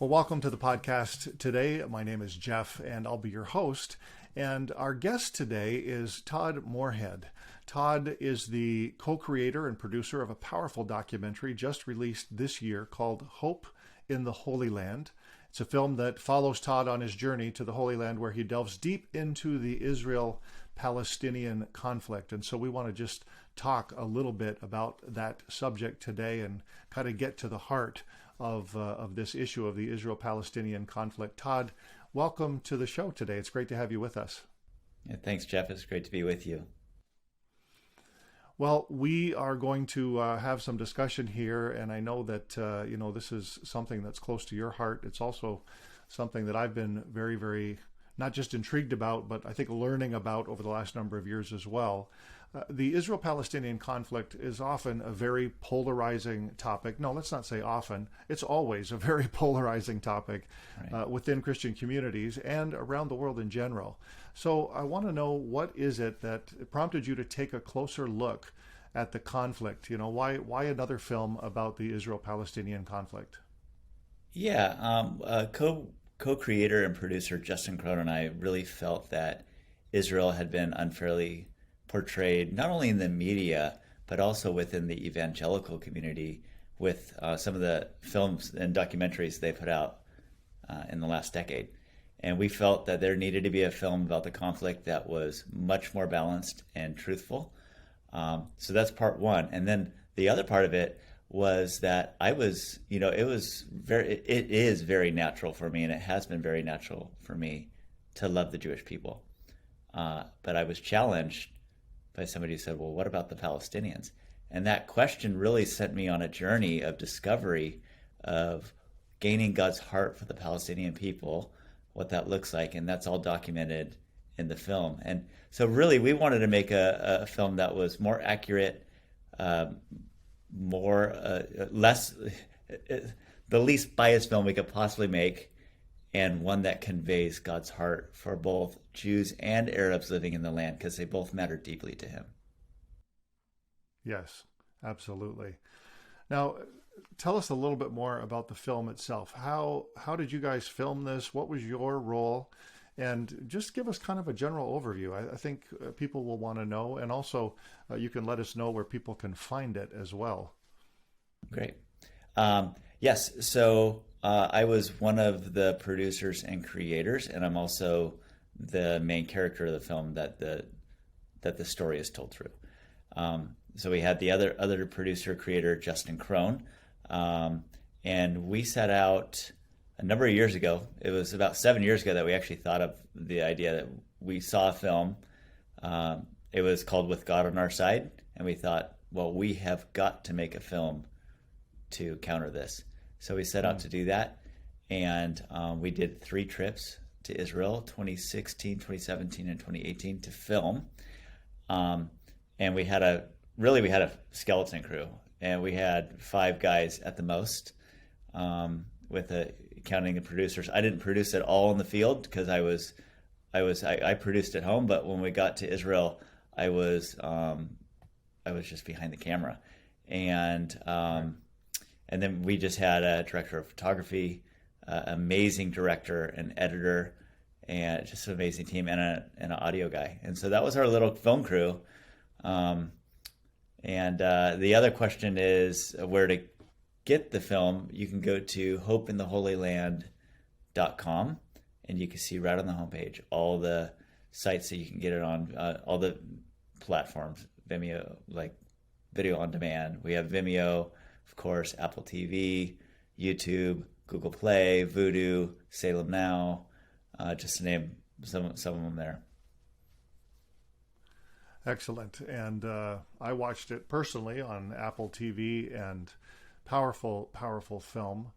Well, welcome to the podcast today. My name is Jeff, and I'll be your host. And our guest today is Todd Morehead. Todd is the co-creator and producer of a powerful documentary just released this year called Hope in the Holy Land. It's a film that follows Todd on his journey to the Holy Land, where he delves deep into the Israel-Palestinian conflict. And so we want to just talk a little bit about that subject today and kind of get to the heart of this issue of the Israel-Palestinian conflict. Todd, welcome to the show today. It's great to have you with us. Yeah, thanks, Jeff. It's great to be with you. Well, we are going to have some discussion here, and I know that this is something that's close to your heart. It's also something that I've been very, very not just intrigued about, but I think learning about over the last number of years as well. The Israel-Palestinian conflict is often a very polarizing topic. No, let's not say often. It's always a very polarizing topic within Christian communities and around the world in general. So I want to know, what is it that prompted you to take a closer look at the conflict? You know, why another film about the Israel-Palestinian conflict? Yeah, co-creator and producer Justin Crone and I really felt that Israel had been unfairly portrayed, not only in the media, but also within the evangelical community with some of the films and documentaries they put out in the last decade. And we felt that there needed to be a film about the conflict that was much more balanced and truthful. So that's part one. And then the other part of it was that it is very natural for me, and it has been very natural for me to love the Jewish people. But I was challenged by somebody who said, well, what about the Palestinians? And that question really sent me on a journey of discovery of gaining God's heart for the Palestinian people, what that looks like. And that's all documented in the film. And so really we wanted to make a film that was more accurate, the least biased film we could possibly make, and one that conveys God's heart for both Jews and Arabs living in the land, because they both matter deeply to him. Yes, absolutely. Now, tell us a little bit more about the film itself. How did you guys film this? What was your role? And just give us kind of a general overview. I think people will want to know, and also you can let us know where people can find it as well. Great. Yes, so I was one of the producers and creators, and I'm also the main character of the film that the story is told through. So we had the other producer creator, Justin Crone, and we set out a number of years ago. It was about 7 years ago that we actually thought of the idea that we saw a film. It was called With God on Our Side, and we thought, well, we have got to make a film to counter this. So we set out to do that, and we did 3 trips to Israel, 2016, 2017, and 2018 to film. And we had a skeleton crew, and we had 5 guys at the most, counting the producers. I didn't produce it all in the field because I produced at home, but when we got to Israel, I was just behind the camera, and then we just had a director of photography, amazing director and editor, and just an amazing team, and an audio guy. And so that was our little film crew. And the other question is where to get the film. You can go to hopeintheholyland.com, and you can see right on the homepage all the sites that you can get it on, all the platforms, Vimeo, like video on demand. We have Vimeo, of course, Apple TV, YouTube, Google Play, Vudu, Salem Now, just to name some of them there. Excellent. And I watched it personally on Apple TV, and powerful film.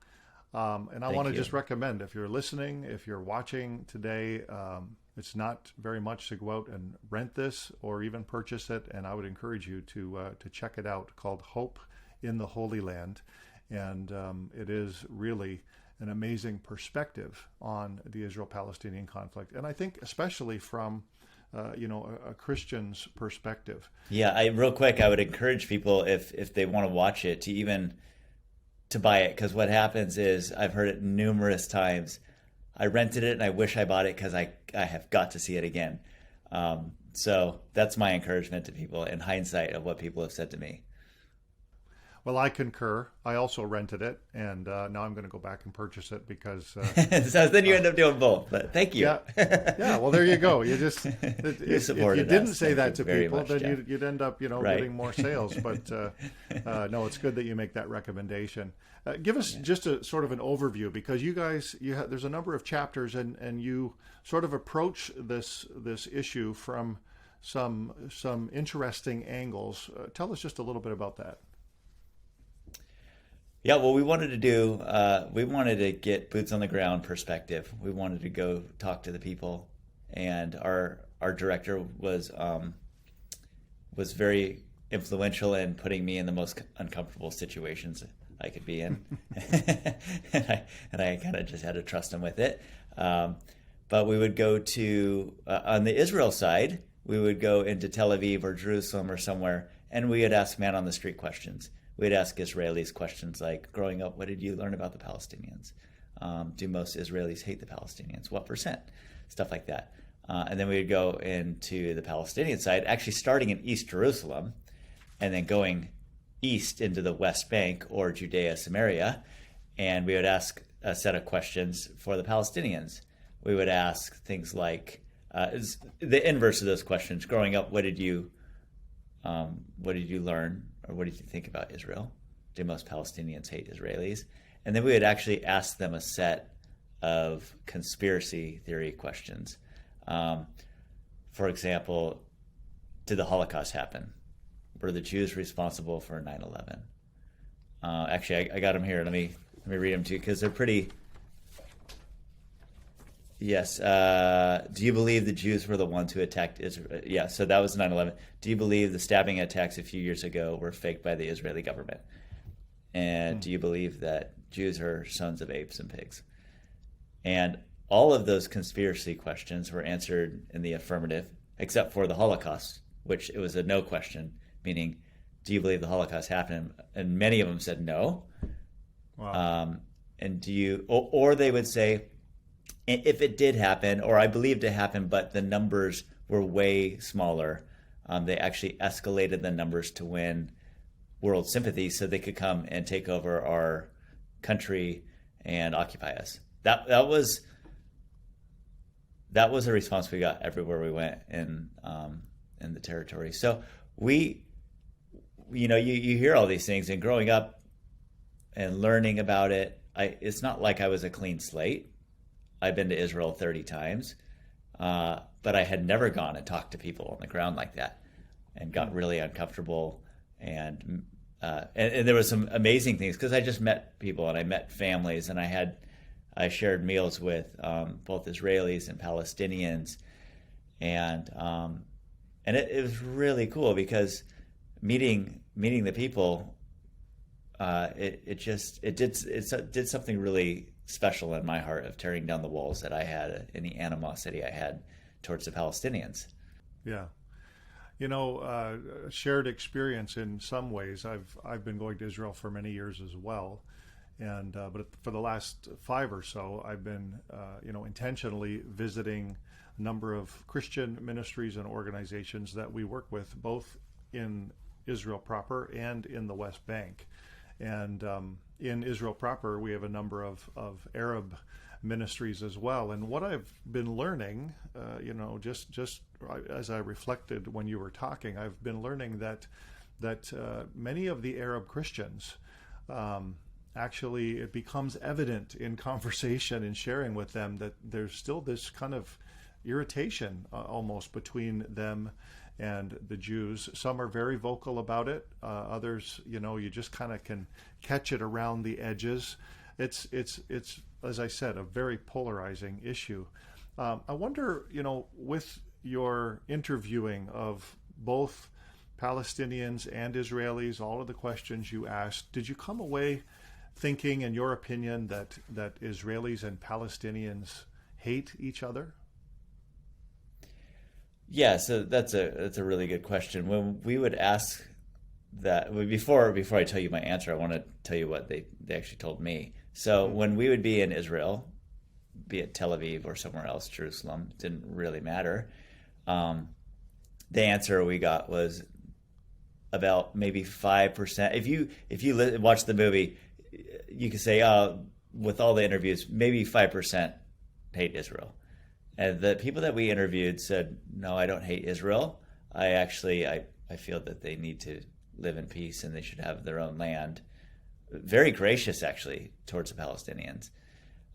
And I want to just recommend, if you're listening, if you're watching today, it's not very much to go out and rent this or even purchase it. And I would encourage you to check it out, called Hope in the Holy Land. And it is really an amazing perspective on the Israel-Palestinian conflict. And I think especially from a Christian's perspective. Yeah, real quick, I would encourage people, if they want to watch it, to to buy it, because what happens is, I've heard it numerous times, I rented it and I wish I bought it because I have got to see it again. So that's my encouragement to people in hindsight of what people have said to me. Well, I concur. I also rented it, and now I'm going to go back and purchase it because. So then you end up doing both. But thank you. Yeah, yeah. Well, there you go. You just if you didn't say that to people, much, then you'd end up, right. getting more sales. But no, it's good that you make that recommendation. Give us just a sort of an overview, because you guys, there's a number of chapters, and you sort of approach this issue from some interesting angles. Tell us just a little bit about that. Yeah, well, we wanted to get boots on the ground perspective. We wanted to go talk to the people, and our director was very influential in putting me in the most uncomfortable situations I could be in, and I kind of just had to trust him with it. But we would go to on the Israel side, we would go into Tel Aviv or Jerusalem or somewhere, and we would ask man on the street questions. We'd ask Israelis questions like, growing up, what did you learn about the Palestinians? Do most Israelis hate the Palestinians? What percent? Stuff like that. And then we would go into the Palestinian side, actually starting in East Jerusalem, and then going east into the West Bank or Judea, Samaria, and we would ask a set of questions for the Palestinians. We would ask things like, the inverse of those questions. Growing up, what did you learn? Or what did you think about Israel? Do most Palestinians hate Israelis? And then we would actually ask them a set of conspiracy theory questions. For example, did the Holocaust happen? Were the Jews responsible for 9/11? Actually, I got them here. Let me read them to you, because they're pretty. Yes. Do you believe the Jews were the ones who attacked Israel? Yeah, so that was 9/11. Do you believe the stabbing attacks a few years ago were faked by the Israeli government? And do you believe that Jews are sons of apes and pigs? And all of those conspiracy questions were answered in the affirmative, except for the Holocaust, which it was a no question, meaning, do you believe the Holocaust happened? And many of them said no. Wow. And do you, or they would say, if it did happen, or I believed it happened, but the numbers were way smaller. They actually escalated the numbers to win world sympathy so they could come and take over our country and occupy us. That was a response we got everywhere we went in the territory. So you hear all these things, and growing up and learning about it, it's not like I was a clean slate. I've been to Israel 30 times, but I had never gone and talked to people on the ground like that, and got really uncomfortable. And there was some amazing things, because I just met people and I met families, and I shared meals with both Israelis and Palestinians, and it was really cool, because meeting the people, it did something really special in my heart, of tearing down the walls that I had, any animosity I had towards the Palestinians. Yeah. Shared experience in some ways. I've been going to Israel for many years as well, and but for the last 5 or so, I've been intentionally visiting a number of Christian ministries and organizations that we work with, both in Israel proper and in the West Bank. And in Israel proper, we have a number of Arab ministries as well. And what I've been learning, just as I reflected when you were talking, I've been learning that many of the Arab Christians, actually, it becomes evident in conversation and sharing with them that there's still this kind of irritation almost between them and the Jews. Some are very vocal about it. Others, you just kind of can catch it around the edges. It's as I said, a very polarizing issue. I wonder, with your interviewing of both Palestinians and Israelis, all of the questions you asked, did you come away thinking, in your opinion, that Israelis and Palestinians hate each other? Yeah, so that's a really good question. When we would ask that before I tell you my answer, I want to tell you what they actually told me. So when we would be in Israel, be it Tel Aviv or somewhere else, Jerusalem, it didn't really matter. The answer we got was about maybe 5%. If you watch the movie, you could say, with all the interviews, maybe 5% hate Israel. And the people that we interviewed said, no, I don't hate Israel. I feel that they need to live in peace and they should have their own land. Very gracious, actually, towards the Palestinians.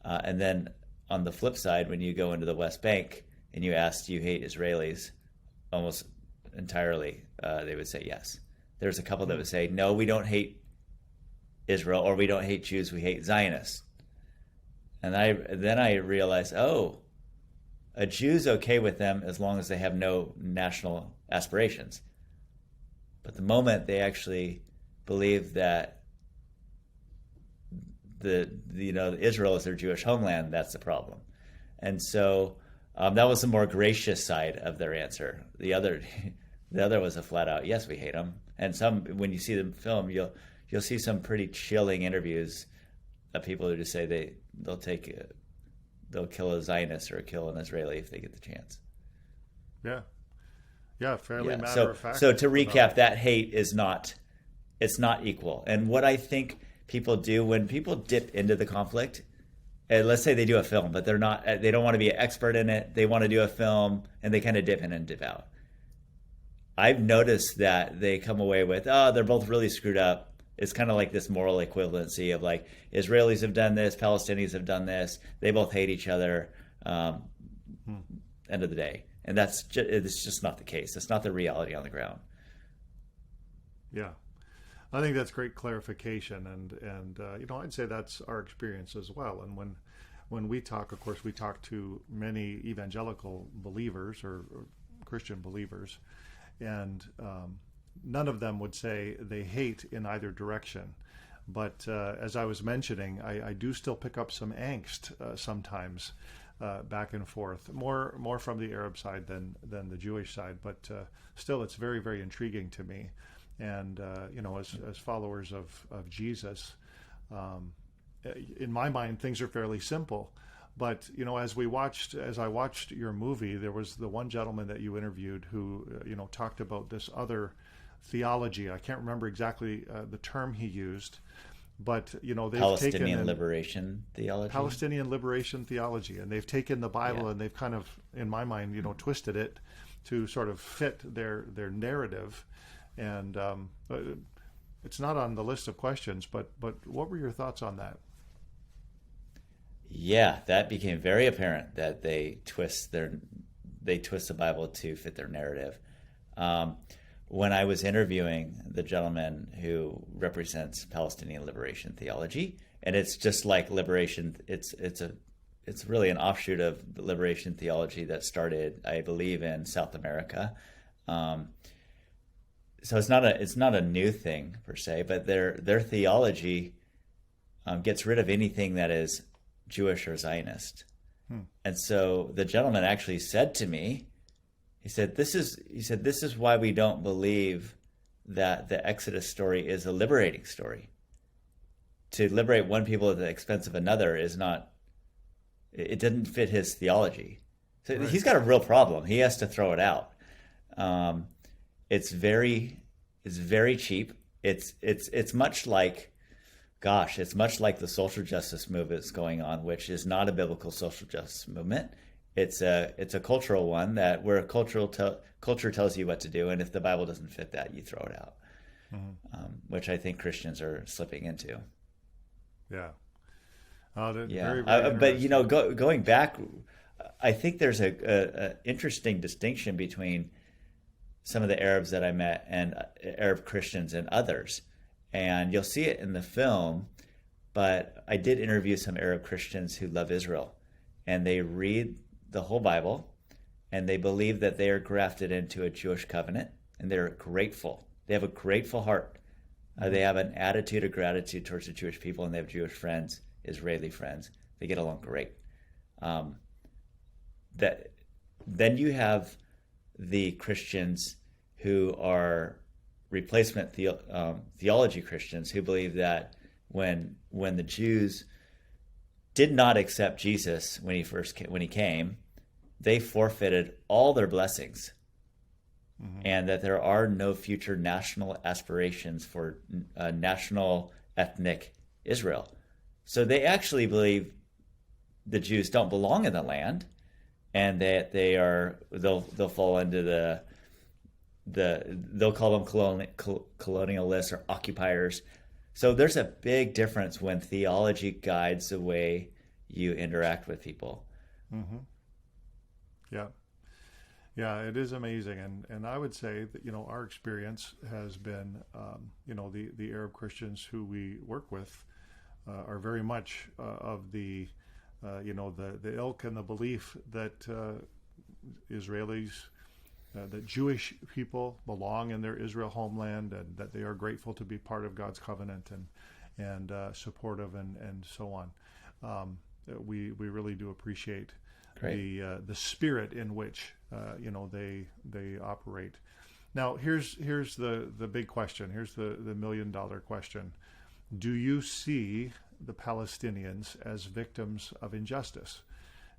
And then on the flip side, when you go into the West Bank and you ask, do you hate Israelis? Almost entirely, they would say yes. There's a couple that would say, no, we don't hate Israel, or we don't hate Jews, we hate Zionists. And then I realized, a Jew's okay with them as long as they have no national aspirations. But the moment they actually believe that Israel is their Jewish homeland, that's the problem. And so that was the more gracious side of their answer. The other was a flat out, yes, we hate them. And when you see the film, you'll see some pretty chilling interviews of people who just say they'll kill a Zionist or kill an Israeli if they get the chance. Fairly matter of fact. So to recap, that hate it's not equal. And what I think people do when people dip into the conflict, and let's say they do a film, but they don't want to be an expert in it. They want to do a film and they kind of dip in and dip out. I've noticed that they come away with, they're both really screwed up. It's kind of like this moral equivalency of like, Israelis have done this, Palestinians have done this. They both hate each other. End of the day. And it's just not the case. That's not the reality on the ground. Yeah. I think that's great clarification. And I'd say that's our experience as well. And when we talk, of course, we talk to many evangelical believers or Christian believers, and none of them would say they hate in either direction. But as I was mentioning, I do still pick up some angst sometimes back and forth, more from the Arab side than the Jewish side. But still, it's very, very intriguing to me. And as followers of Jesus, in my mind, things are fairly simple. But as I watched your movie, there was the one gentleman that you interviewed who talked about this other theology. I can't remember exactly the term he used, but they've Palestinian liberation theology. Palestinian liberation theology, and they've taken the Bible and they've kind of, in my mind, twisted it to sort of fit their narrative. And it's not on the list of questions, but what were your thoughts on that? Yeah, that became very apparent that they twist the Bible to fit their narrative. When I was interviewing the gentleman who represents Palestinian liberation theology, and it's just like liberation, it's really an offshoot of liberation theology that started, I believe, in South America. So it's not a new thing per se, but their theology gets rid of anything that is Jewish or Zionist. And so the gentleman actually said to me, he said, this is why we don't believe that the Exodus story is a liberating story. To liberate one people at the expense of another it didn't fit his theology. So He's got a real problem. He has to throw it out. It's very cheap. It's much like, it's much like the social justice movement that's going on, which is not a biblical social justice movement. It's a cultural one where culture tells you what to do, and if the Bible doesn't fit that, you throw it out, which I think Christians are slipping into. Yeah. Yeah. Very but going back, I think there's a interesting distinction between some of the Arabs that I met and Arab Christians and others. And you'll see it in the film, but I did interview some Arab Christians who love Israel, and they read the whole Bible, and they believe that they are grafted into a Jewish covenant, and they're grateful. They have a grateful heart. They have an attitude of gratitude towards the Jewish people, and they have Jewish friends, Israeli friends. They get along great. Then you have the Christians who are replacement theology Christians who believe that when the Jews did not accept Jesus when he came, they forfeited all their blessings, and that there are no future national aspirations for national ethnic Israel. So they actually believe the Jews don't belong in the land, and that they'll fall into they'll call them colonialists or occupiers. So there's a big difference when theology guides the way you interact with people. Mm-hmm. Yeah. Yeah, it is amazing. And I would say that, our experience has been, the Arab Christians who we work with are very much of the ilk and the belief that Israelis, that Jewish people belong in their Israel homeland, and that they are grateful to be part of God's covenant and supportive and so on. We really do appreciate the spirit in which they operate. Now here's the big question. Here's the $1 million question. Do you see the Palestinians as victims of injustice?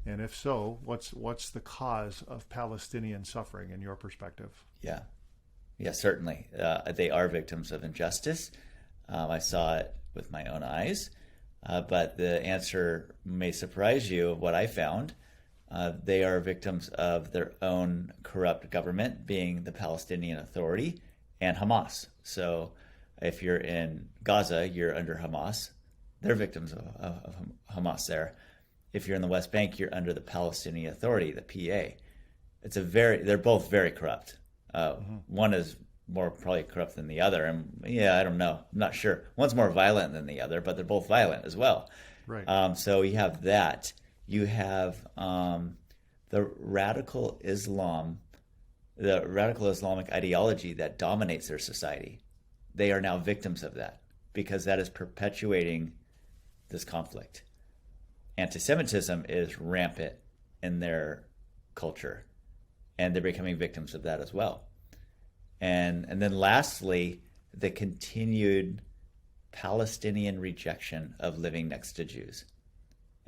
And if so, what's the cause of Palestinian suffering in your perspective? Yeah, certainly. They are victims of injustice. I saw it with my own eyes, but the answer may surprise you of what I found. They are victims of their own corrupt government, being the Palestinian Authority and Hamas. So if you're in Gaza, you're under Hamas. They're victims of Hamas there. If you're in the West Bank, you're under the Palestinian Authority, the PA. They're both very corrupt. One is more probably corrupt than the other. And I don't know. I'm not sure. One's more violent than the other, but they're both violent as well. Right. So you have that. You have the radical Islamic ideology that dominates their society. They are now victims of that because that is perpetuating this conflict. Anti-Semitism is rampant in their culture, and they're becoming victims of that as well. And then lastly, the continued Palestinian rejection of living next to Jews.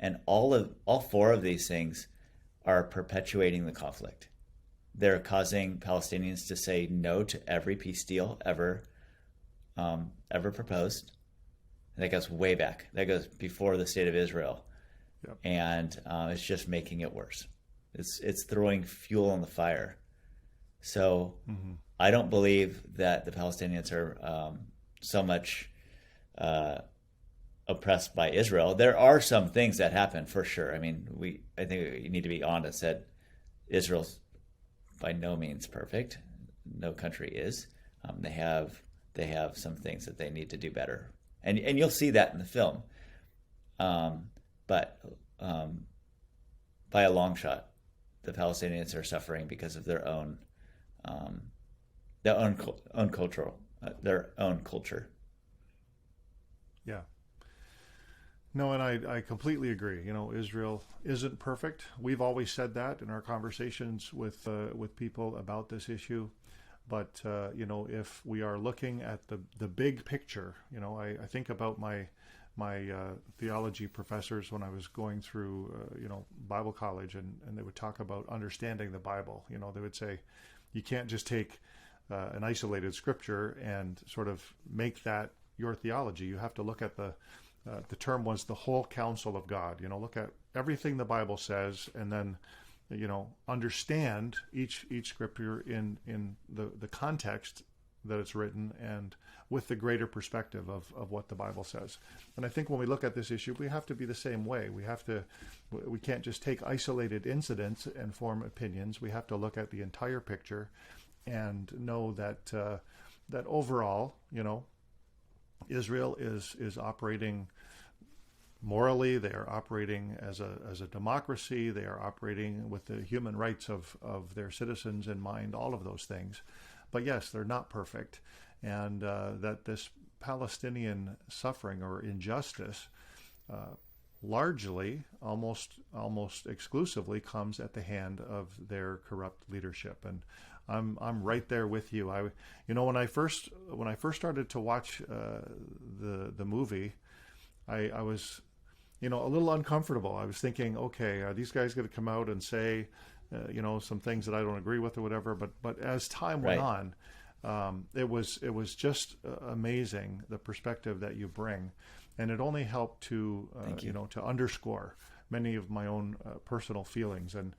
And all four of these things are perpetuating the conflict. They're causing Palestinians to say no to every peace deal ever proposed. And that goes way back. That goes before the state of Israel. Yep. And it's just making it worse. It's throwing fuel on the fire. So I don't believe that the Palestinians are so much oppressed by Israel. There are some things that happen for sure. I mean, I think you need to be honest that Israel's by no means perfect. No country is. They have some things that they need to do better, and you'll see that in the film. But by a long shot, the Palestinians are suffering because of their own culture. Yeah. No, and I completely agree. Israel isn't perfect. We've always said that in our conversations with people about this issue. But if we are looking at the big picture, I think about my theology professors when I was going through Bible college, and they would talk about understanding the Bible. They would say you can't just take an isolated scripture and sort of make that your theology. You have to look at the term was the whole counsel of God. Look at everything the Bible says, and then understand each scripture in the context that it's written and with the greater perspective of what the Bible says. And I think when we look at this issue, we have to be the same way. We can't just take isolated incidents and form opinions. We have to look at the entire picture and know that that overall, Israel is operating morally. They are operating as a democracy. They are operating with the human rights of their citizens in mind, all of those things. But yes, they're not perfect. And that this Palestinian suffering or injustice largely, almost exclusively, comes at the hand of their corrupt leadership. And I'm right there with you. When I first started to watch the movie, I was, a little uncomfortable. I was thinking, okay, are these guys going to come out and say, some things that I don't agree with or whatever? But as time went on, it was just amazing, the perspective that you bring, and it only helped to to underscore many of my own personal feelings. And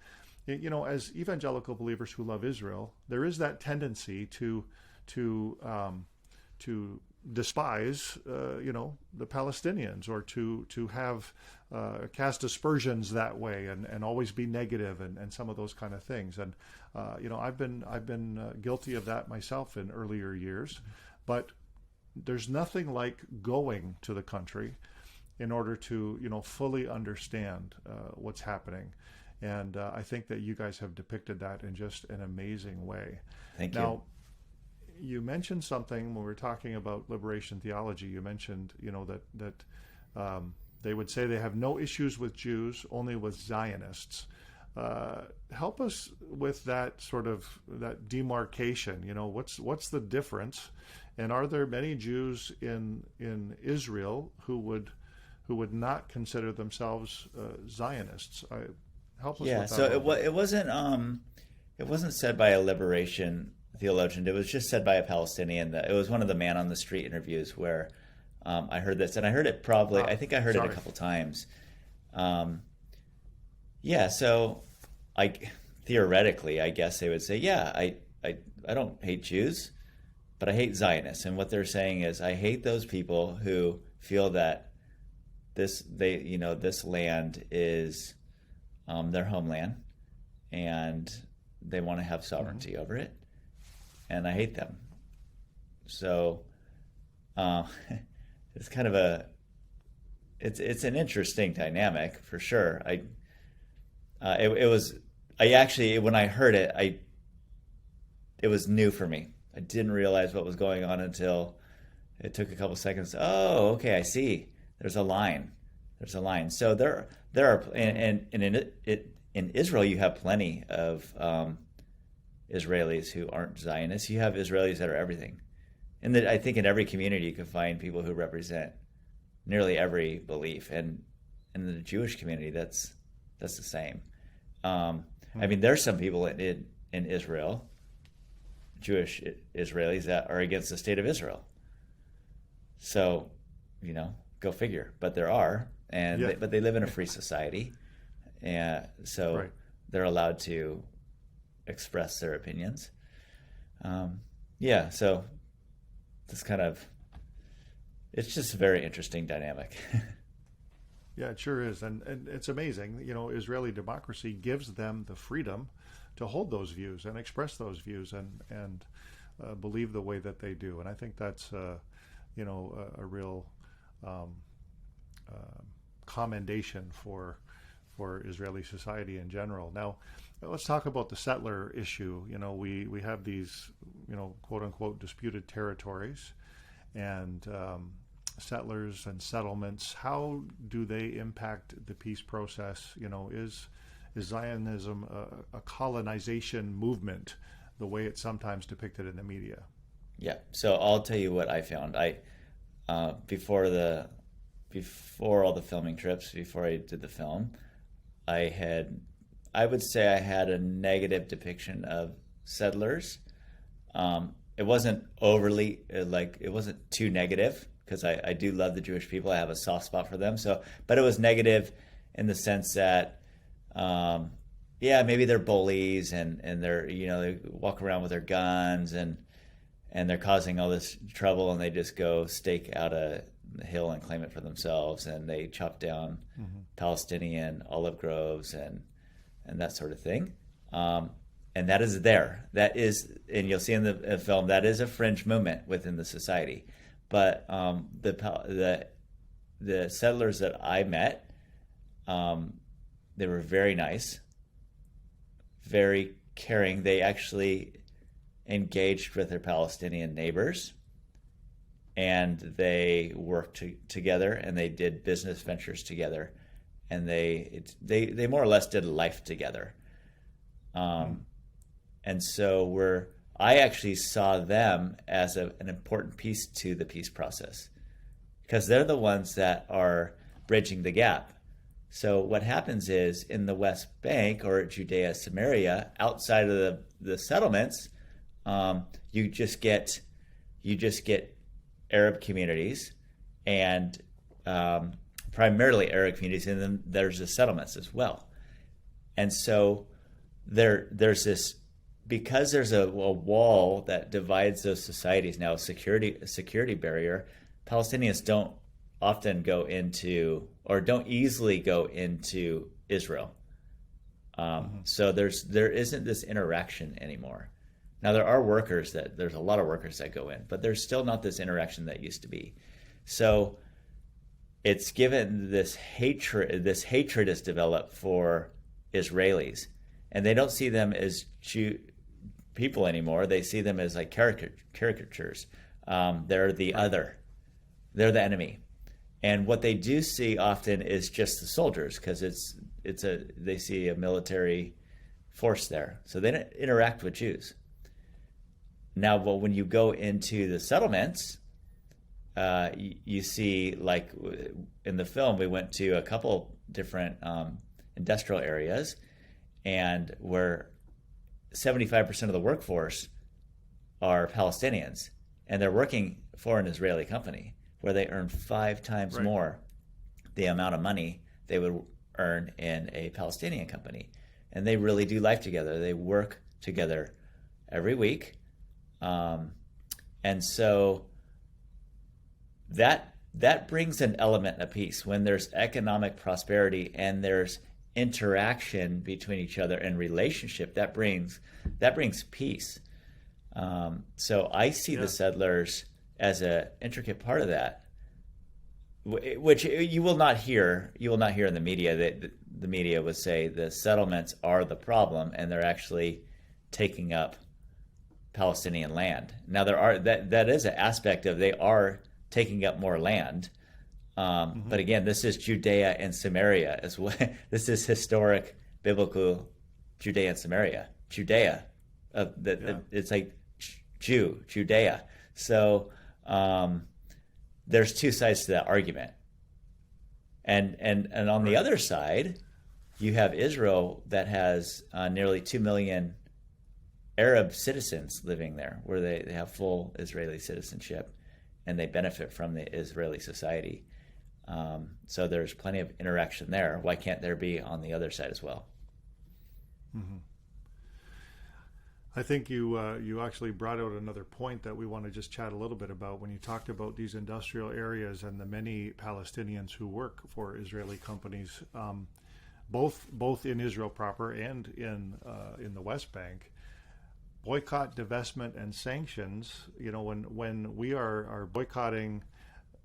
as evangelical believers who love Israel, there is that tendency to despise the Palestinians, or to have cast aspersions that way, and always be negative, and some of those kind of things. And I've been guilty of that myself in earlier years, but there's nothing like going to the country in order to fully understand what's happening. And I think that you guys have depicted that in just an amazing way. Thank you. Now, you mentioned something when we were talking about liberation theology. You mentioned, that they would say they have no issues with Jews, only with Zionists. Help us with that that demarcation. What's the difference, and are there many Jews in Israel who would not consider themselves Zionists? Help us with that. So it wasn't said by a liberation theologian. It was just said by a Palestinian. It was one of the man on the street interviews where I heard this, and I heard it I think I heard it a couple times. So theoretically, I guess they would say, I don't hate Jews, but I hate Zionists. And what they're saying is, I hate those people who feel that this land is their homeland, and they want to have sovereignty over it, and I hate them. So it's kind of it's an interesting dynamic for sure. When I heard it, it was new for me. I didn't realize what was going on until it took a couple seconds. Oh, okay, I see. There's a line. So there are, and in Israel, you have plenty of Israelis who aren't Zionists. You have Israelis that are everything. And I think in every community you can find people who represent nearly every belief. And in the Jewish community, that's the same. There's some people in Israel, Jewish Israelis, that are against the state of Israel. So, go figure. But there are, but they live in a free society, and so they're allowed to express their opinions. So this it's just a very interesting dynamic. Yeah, it sure is, and it's amazing. Israeli democracy gives them the freedom to hold those views and express those views and believe the way that they do. And I think that's a real commendation for Israeli society in general. Now, let's talk about the settler issue. We have these quote unquote disputed territories, and settlers and settlements. How do they impact the peace process? Is Zionism a colonization movement, the way it's sometimes depicted in the media? Yeah. So I'll tell you what I found. Before all the filming trips, before I did the film, I would say I had a negative depiction of settlers. It wasn't overly it wasn't too negative, because I do love the Jewish people. I have a soft spot for them. But it was negative in the sense that, maybe they're bullies and they're, they walk around with their guns and they're causing all this trouble, and they just go stake out a hill and claim it for themselves, and they chop down Palestinian olive groves and that sort of thing. And that is there. That is, and you'll see in the film, that is a fringe movement within the society. But the settlers that I met, they were very nice, very caring. They actually engaged with their Palestinian neighbors, and they worked together, and they did business ventures together, and they more or less did life together. And so I actually saw them as an important piece to the peace process because they're the ones that are bridging the gap. So what happens is in the West Bank or Judea, Samaria, outside of the settlements, you just get Arab communities and primarily Arab communities, and then there's the settlements as well. And so there's this, because there's a wall that divides those societies now, a security barrier. Palestinians don't often go into, or don't easily go into Israel. So there isn't this interaction anymore. Now there's a lot of workers that go in, but there's still not this interaction that used to be. So it's given this hatred is developed for Israelis, and they don't see them as people anymore. They see them as like caricatures. They're the other. They're the enemy. And what they do see often is just the soldiers, because they see a military force there. So they don't interact with Jews. Now, well, when you go into the settlements, you see, like in the film, we went to a couple different industrial areas, and where 75% of the workforce are Palestinians, and they're working for an Israeli company where they earn 5 times more the amount of money they would earn in a Palestinian company. And they really do life together. They work together every week. And so that brings an element of peace. When there's economic prosperity and there's interaction between each other and relationship, that brings peace. So I see the settlers as an intricate part of that, which you will not hear in the media. That the media would say the settlements are the problem, and they're actually taking up Palestinian land. Now that is an aspect of, they are taking up more land. But again, this is Judea and Samaria as well. This is historic biblical Judea and Samaria. Judea, it's like Judea. So there's two sides to that argument. And on the other side, you have Israel that has nearly 2 million Arab citizens living there, where they have full Israeli citizenship, and they benefit from the Israeli society. So there's plenty of interaction there. Why can't there be on the other side as well? Mm-hmm. I think you actually brought out another point that we want to just chat a little bit about when you talked about these industrial areas and the many Palestinians who work for Israeli companies, both in Israel proper and in the West Bank. Boycott, divestment, and sanctions. When we are boycotting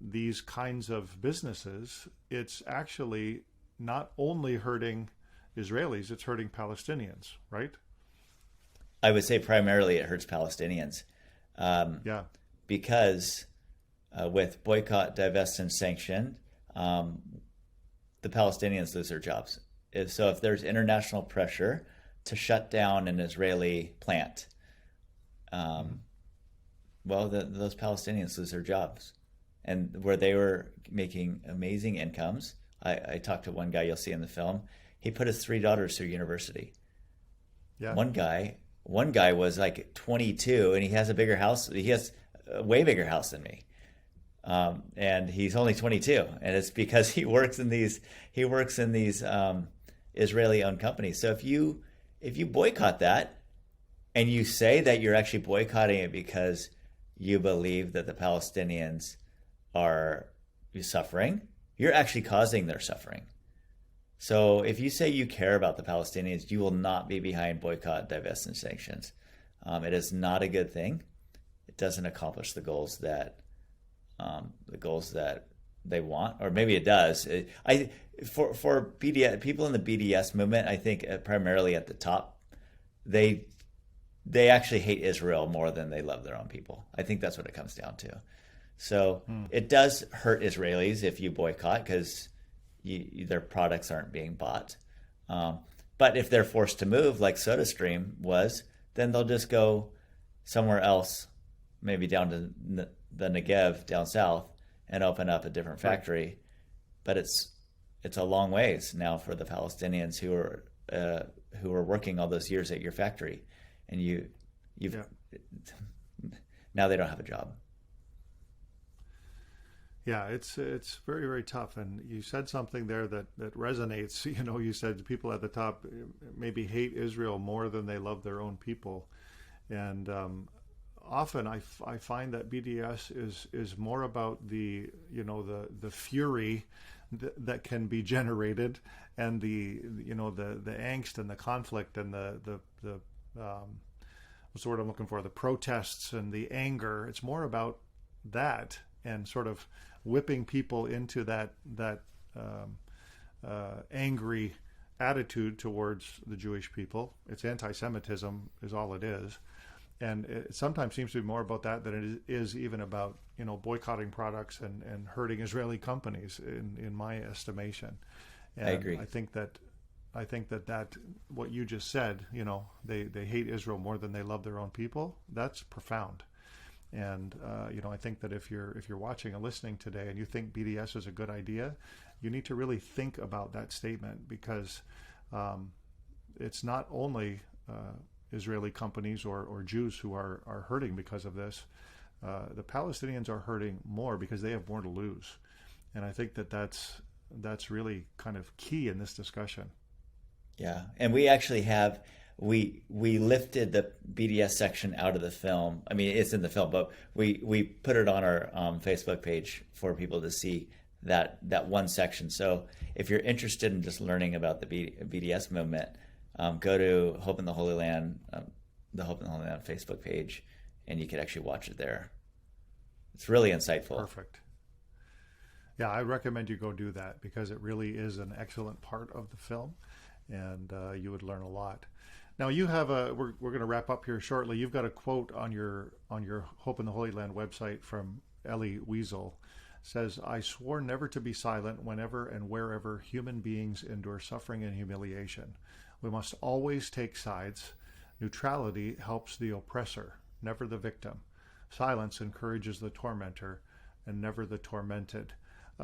these kinds of businesses, it's actually not only hurting Israelis, it's hurting Palestinians, right? I would say primarily it hurts Palestinians. Because with boycott, divest, and sanction, the Palestinians lose their jobs. So if there's international pressure to shut down an Israeli plant, those Palestinians lose their jobs. And where they were making amazing incomes, I talked to one guy you'll see in the film. He put his 3 daughters through university. Yeah. One guy was like 22, and he has a bigger house. He has a way bigger house than me, and he's only 22. And it's because he works in these Israeli-owned companies. So if you boycott that, and you say that you're actually boycotting it because you believe that the Palestinians are suffering, you're actually causing their suffering. So if you say you care about the Palestinians, you will not be behind boycott, divest, and sanctions. It is not a good thing. It doesn't accomplish the goals that they want, or maybe it does. For BDS, people in the BDS movement, I think primarily at the top, they actually hate Israel more than they love their own people. I think that's what it comes down to. So it does hurt Israelis if you boycott, because their products aren't being bought. But if they're forced to move, like SodaStream was, then they'll just go somewhere else, maybe down to the Negev down south, and open up a different factory. Right. But it's a long ways now for the Palestinians who are working all those years at your factory, and now they don't have a job. Yeah, it's very, very tough. And you said something there that resonates. You said people at the top maybe hate Israel more than they love their own people. And often I find that BDS is more about the fury that can be generated, and the angst and the conflict and the what's the word I'm looking for? The protests and the anger. It's more about that, and sort of whipping people into that angry attitude towards the Jewish people. It's anti-Semitism is all it is. And it sometimes seems to be more about that than it is even about, boycotting products and hurting Israeli companies, in my estimation. And I agree. I think that what you just said, they hate Israel more than they love their own people. That's profound. And I think that if you're watching and listening today and you think BDS is a good idea, you need to really think about that statement, because it's not only Israeli companies or Jews who are hurting because of this. The Palestinians are hurting more because they have more to lose, and I think that's really kind of key in this discussion. Yeah, and we actually have. We lifted the BDS section out of the film. I mean, it's in the film, but we put it on our Facebook page for people to see that one section. So if you're interested in just learning about the BDS movement, go to Hope in the Holy Land, the Hope in the Holy Land Facebook page, and you can actually watch it there. It's really insightful. Perfect. Yeah, I recommend you go do that, because it really is an excellent part of the film, and you would learn a lot. Now you have we're going to wrap up here shortly. You've got a quote on your Hope in the Holy Land website from Elie Wiesel. It says, "I swore never to be silent whenever and wherever human beings endure suffering and humiliation. We must always take sides. Neutrality helps the oppressor, never the victim. Silence encourages the tormentor, and never the tormented."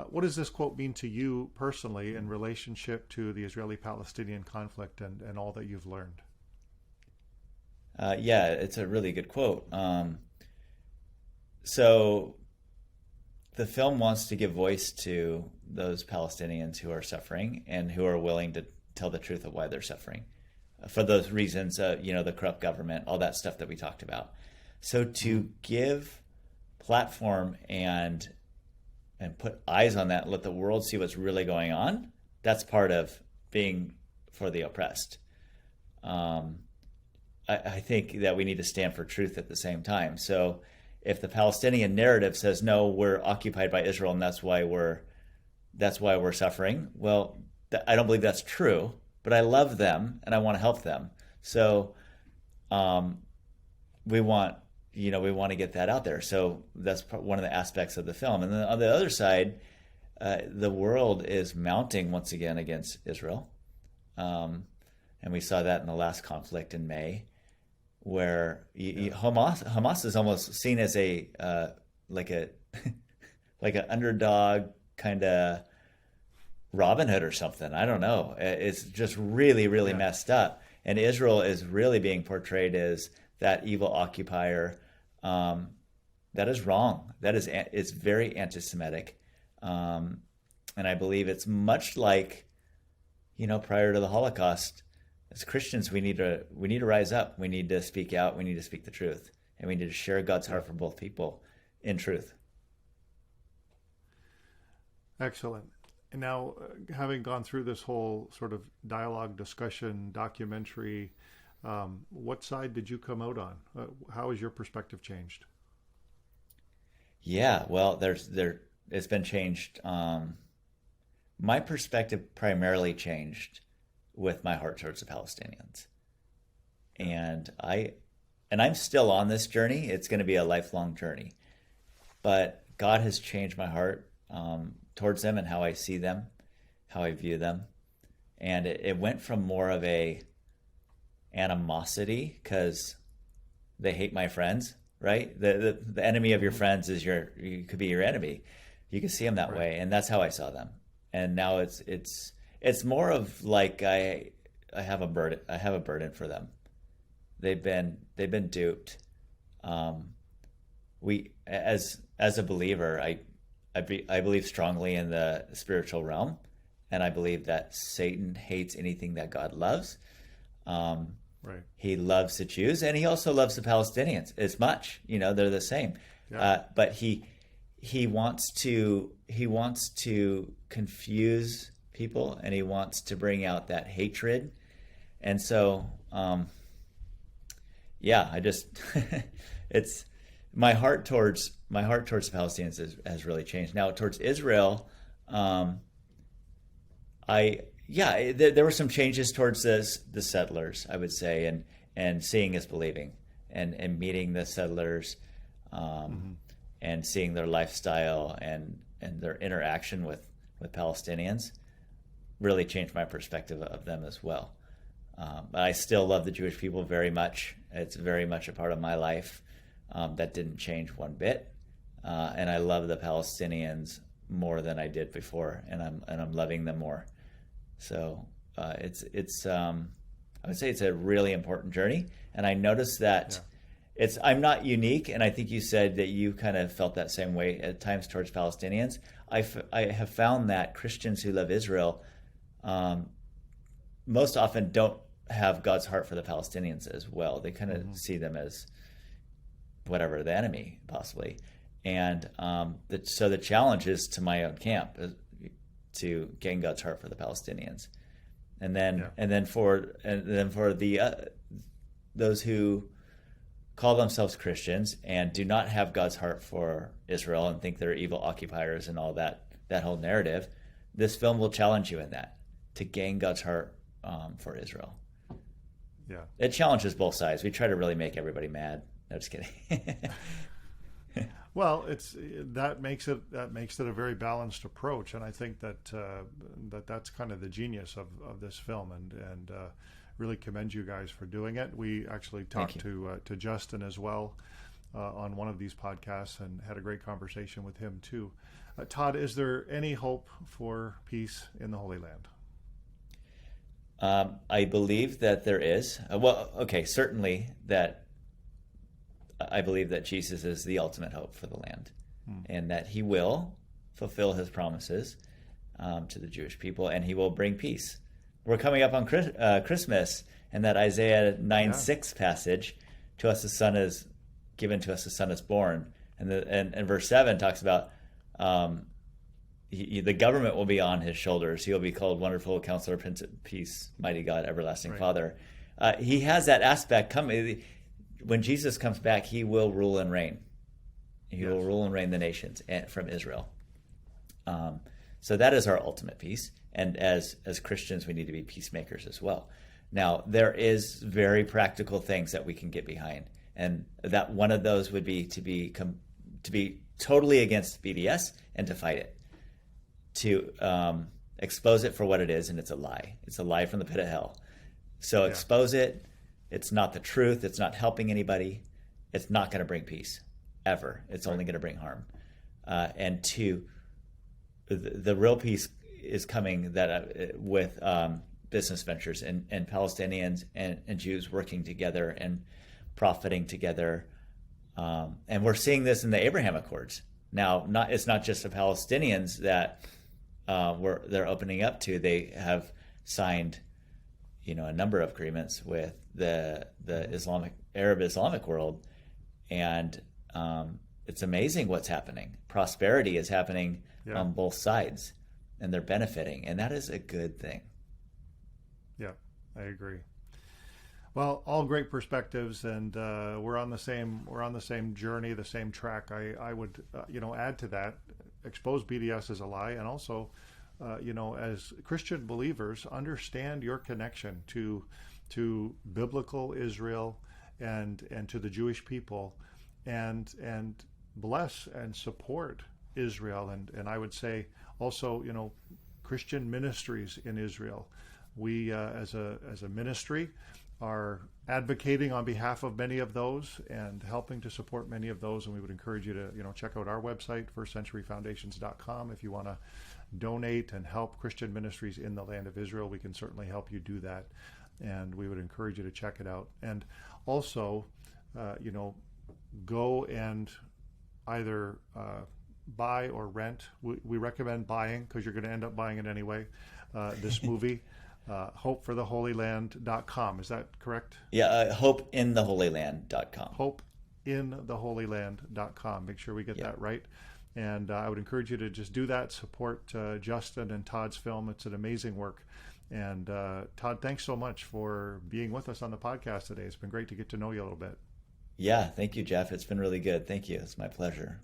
What does this quote mean to you personally in relationship to the Israeli-Palestinian conflict and all that you've learned? Yeah, it's a really good quote. So the film wants to give voice to those Palestinians who are suffering and who are willing to tell the truth of why they're suffering. For those reasons, the corrupt government, all that stuff that we talked about. So to give platform and put eyes on that, let the world see what's really going on, that's part of being for the oppressed. I think that we need to stand for truth at the same time. So if the Palestinian narrative says, no, we're occupied by Israel and that's why we're suffering, well, I don't believe that's true, but I love them and I want to help them. So we want to get that out there. So that's one of the aspects of the film. And then on the other side, the world is mounting once again against Israel. And we saw that in the last conflict in May, where Hamas is almost seen as a like an underdog kind of Robin Hood or something. I don't know. It's just really, really messed up. And Israel is really being portrayed as that evil occupier. That is wrong. It's very anti-Semitic. And I believe it's much like, prior to the Holocaust. As Christians, we need to rise up. We need to speak out. We need to speak the truth, and we need to share God's heart for both people in truth. Excellent. And now, having gone through this whole sort of dialogue, discussion, documentary, what side did you come out on? How has your perspective changed? Yeah, well, it's been changed. My perspective primarily changed with my heart towards the Palestinians. And I'm still on this journey. It's going to be a lifelong journey. But God has changed my heart towards them and how I see them, how I view them. And it went from more of a animosity, because they hate my friends, right? The enemy of your friends is you could be your enemy. You can see them that way, and that's how I saw them. And now it's more of like I have a burden. I have a burden for them. They've been duped. We as a believer, I believe strongly in the spiritual realm, and I believe that Satan hates anything that God loves. Right. He loves the Jews, and he also loves the Palestinians as much. They're the same. Yeah. But he wants to confuse people, and he wants to bring out that hatred. And so, I just it's my heart towards the Palestinians has really changed. Now towards Israel, there were some changes towards the settlers, I would say, and seeing is believing, and meeting the settlers, and seeing their lifestyle and their interaction with Palestinians really changed my perspective of them as well. But I still love the Jewish people very much. It's very much a part of my life. That didn't change one bit. And I love the Palestinians more than I did before, and I'm loving them more. So it's I would say it's a really important journey, and I noticed that I'm not unique, and I think you said that you kind of felt that same way at times towards Palestinians. I have found that Christians who love Israel most often don't have God's heart for the Palestinians as well. They kind of see them as whatever, the enemy possibly, and so the challenge is to my own camp to gain God's heart for the Palestinians, and then for the those who call themselves Christians and do not have God's heart for Israel and think they're evil occupiers and all that whole narrative. This film will challenge you in that, to gain God's heart for Israel. Yeah, it challenges both sides. We try to really make everybody mad. No, just kidding. Well, that makes it a very balanced approach, and I think that's kind of the genius of this film, and really commend you guys for doing it. We actually talked to Justin as well on one of these podcasts, and had a great conversation with him too. Todd, is there any hope for peace in the Holy Land? I believe that there is. Certainly that. I believe that Jesus is the ultimate hope for the land, and that he will fulfill his promises to the Jewish people, and he will bring peace. We're coming up on Christmas, and that Isaiah 9:6 passage, to us a son is given, to us a son is born, and verse 7 talks about the government will be on his shoulders. He will be called Wonderful Counselor, Prince of Peace, Mighty God, Everlasting Father. He has that aspect coming. When Jesus comes back, he will rule and reign. He will rule and reign the nations from Israel. So that is our ultimate peace. And as Christians, we need to be peacemakers as well. Now, there is very practical things that we can get behind. And that one of those would be to be totally against BDS and to fight it. To expose it for what it is, and it's a lie. It's a lie from the pit of hell. So expose it. It's not the truth. It's not helping anybody. It's not going to bring peace, ever. It's only going to bring harm. And two, the real peace is coming with business ventures and Palestinians and Jews working together and profiting together. And we're seeing this in the Abraham Accords. Now, it's not just the Palestinians that they're opening up to. They have signed a number of agreements with the Arab Islamic world, and it's amazing what's happening. Prosperity is happening on both sides, and they're benefiting, and that is a good thing. Yeah, I agree. Well, all great perspectives, and we're on the same journey, the same track. I would add to that, expose BDS as a lie, and also as Christian believers, understand your connection to biblical Israel and to the Jewish people, and bless and support Israel, and I would say also Christian ministries in Israel. We as a ministry are advocating on behalf of many of those and helping to support many of those. And we would encourage you to, check out our website, firstcenturyfoundations.com. If you want to donate and help Christian ministries in the land of Israel, we can certainly help you do that. And we would encourage you to check it out. And also, go and either buy or rent. We recommend buying because you're going to end up buying it anyway. This movie. hopefortheholyland.com. Is that correct? Yeah, hopeintheholyland.com. Hopeintheholyland.com. Make sure we get that right. And I would encourage you to just do that. Support Justin and Todd's film. It's an amazing work. And Todd, thanks so much for being with us on the podcast today. It's been great to get to know you a little bit. Yeah, thank you, Jeff. It's been really good. Thank you. It's my pleasure.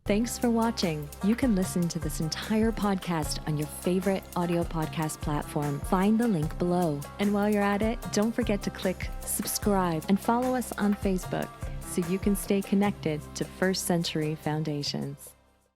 Thanks for watching. You can listen to this entire podcast on your favorite audio podcast platform. Find the link below. And while you're at it, don't forget to click subscribe and follow us on Facebook so you can stay connected to First Century Foundations.